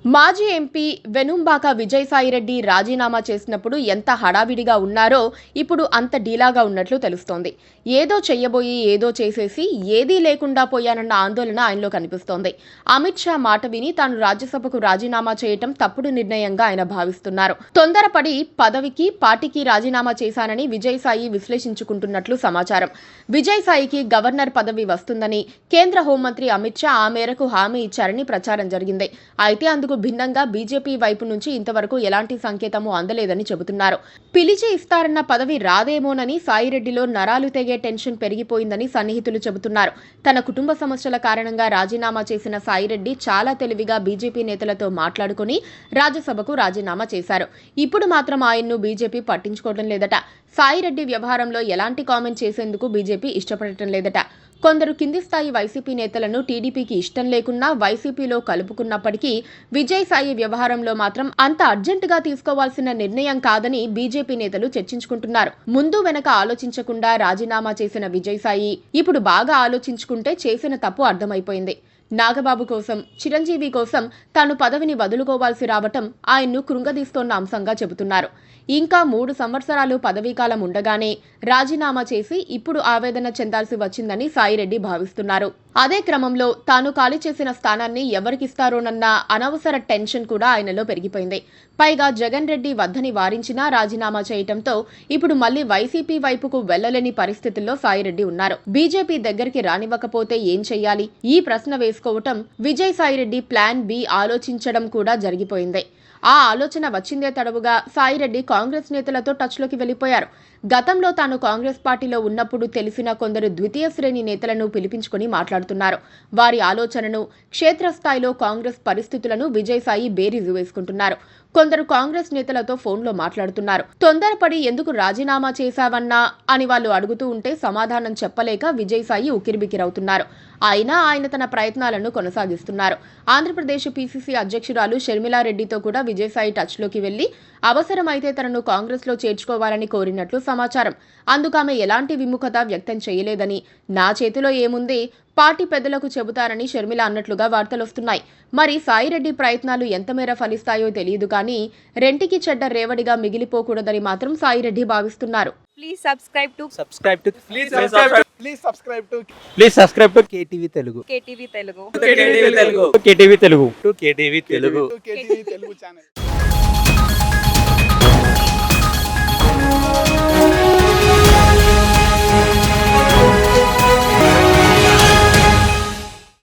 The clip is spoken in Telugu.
మాజీ ఎంపీ వెనుంబాక విజయసాయిరెడ్డి రాజీనామా చేసినప్పుడు ఎంత హడావిడిగా ఉన్నారో ఇప్పుడు అంత డీలాగా ఉన్నట్లు తెలుస్తోంది. ఏదో చెయ్యబోయి ఏదో చేసేసి ఏదీ లేకుండా పోయానన్న ఆందోళన ఆయనలో కనిపిస్తోంది. అమిత్ షా మాట విని తాను రాజ్యసభకు రాజీనామా చేయటం తప్పుడు నిర్ణయంగా ఆయన భావిస్తున్నారు. తొందరపడి పదవికి పార్టీకి రాజీనామా చేశానని విజయసాయి విశ్లేషించుకుంటున్నట్లు సమాచారం. విజయసాయికి గవర్నర్ పదవి వస్తుందని కేంద్ర హోంమంత్రి అమిత్ షా ఆ మేరకు హామీ ఇచ్చారని ప్రచారం జరిగింది. అయితే అందుకు భిన్నంగా బీజేపీ వైపు నుంచి ఇంతవరకు ఎలాంటి సంకేతమూ అందలేదని చెబుతున్నారు. పిలిచి ఇస్తారన్న పదవి రాదేమోనని సాయిరెడ్డిలో నరాలు తెగే టెన్షన్ పెరిగిపోయిందని సన్నిహితులు చెబుతున్నారు. తన కుటుంబ సమస్యల కారణంగా రాజీనామా చేసిన సాయిరెడ్డి చాలా తెలివిగా బీజేపీ నేతలతో మాట్లాడుకుని రాజ్యసభకు రాజీనామా చేశారు. ఇప్పుడు మాత్రం ఆయన్ను బీజేపీ పట్టించుకోవడం లేదట. సాయిరెడ్డి వ్యవహారంలో ఎలాంటి కామెంట్ చేసేందుకు బీజేపీ ఇష్టపడటం లేదట. కొందరు కింది స్థాయి వైసీపీ నేతలను టీడీపీకి ఇష్టం లేకున్నా వైసీపీలో కలుపుకున్నప్పటికీ విజయసాయి వ్యవహారంలో మాత్రం అంత అర్జెంటుగా తీసుకోవాల్సిన నిర్ణయం కాదని బీజేపీ నేతలు చర్చించుకుంటున్నారు. ముందు వెనక ఆలోచించకుండా రాజీనామా చేసిన విజయసాయి ఇప్పుడు బాగా ఆలోచించుకుంటే చేసిన తప్పు అర్థమైపోయింది. నాగబాబు కోసం, చిరంజీవి కోసం తాను పదవిని వదులుకోవాల్సి రావటం ఆయన్ను కృంగదీస్తోన్న అంశంగా చెబుతున్నారు. ఇంకా 3 సంవత్సరాలు పదవీకాలం ఉండగానే రాజీనామా చేసి ఇప్పుడు ఆవేదన చెందాల్సి వచ్చిందని సాయిరెడ్డి భావిస్తున్నారు. అదే క్రమంలో తాను ఖాళీ చేసిన స్థానాన్ని ఎవరికిస్తారోనన్న అనవసర టెన్షన్ కూడా ఆయనలో పెరిగిపోయింది. పైగా జగన్ రెడ్డి వద్దని వారించినా రాజీనామా చేయటంతో ఇప్పుడు మళ్లీ వైసీపీ వైపుకు వెళ్లలేని పరిస్థితుల్లో సాయిరెడ్డి ఉన్నారు. బీజేపీ దగ్గరికి రానివ్వకపోతే ఏం చెయ్యాలి? ఈ ప్రశ్న వేసుకోవటం విజయసాయిరెడ్డి ప్లాన్ బి ఆలోచించడం కూడా జరిగిపోయింది. ఆ ఆలోచన వచ్చిందే తడవుగా సాయిరెడ్డి కాంగ్రెస్ నేతలతో టచ్లోకి వెళ్లిపోయారు. గతంలో తాను కాంగ్రెస్ పార్టీలో ఉన్నప్పుడు తెలిసిన కొందరు ద్వితీయ శ్రేణి నేతలను పిలిపించుకుని మాట్లాడుతున్నారు. వారి ఆలోచనను, క్షేత్రస్థాయిలో కాంగ్రెస్ పరిస్థితులను విజయసాయి బేరీజు వేసుకుంటున్నారు. కొందరు కాంగ్రెస్ నేతలతో ఫోన్లో మాట్లాడుతున్నారు. తొందరపడి ఎందుకు రాజీనామా చేశావన్నా అని వాళ్ళు అడుగుతూ ఉంటే సమాధానం చెప్పలేక విజయసాయి ఉక్కిరిబిక్కిరవుతున్నారు. అయినా ఆయన తన ప్రయత్నాలను కొనసాగిస్తున్నారు. ఆంధ్రప్రదేశ్ పీసీసీ అధ్యక్షురాలు షర్మిలారెడ్డితో కూడా విజయసాయి టచ్లోకి వెళ్లి అవసరమైతే తనను కాంగ్రెస్లో చేర్చుకోవాలని కోరినట్లు సమాచారం. అందుకామె ఎలాంటి విముఖత వ్యక్తం చేయలేదని, నా చేతిలో ఏముంది, పార్టీ పెద్దలకు చెబుతారని షర్మిల అన్నట్లుగా వార్తలొస్తున్నాయి. మరి సాయిరెడ్డి ప్రయత్నాలు ఎంతమేర ఫలిస్తాయో తెలియదు కానీ రెంటికి చెడ్డ రేవడిగా మిగిలిపోకూడదని మాత్రం సాయిరెడ్డి భావిస్తున్నారు. Please subscribe to KTV Telugu. KTV Telugu. KTV Telugu channel.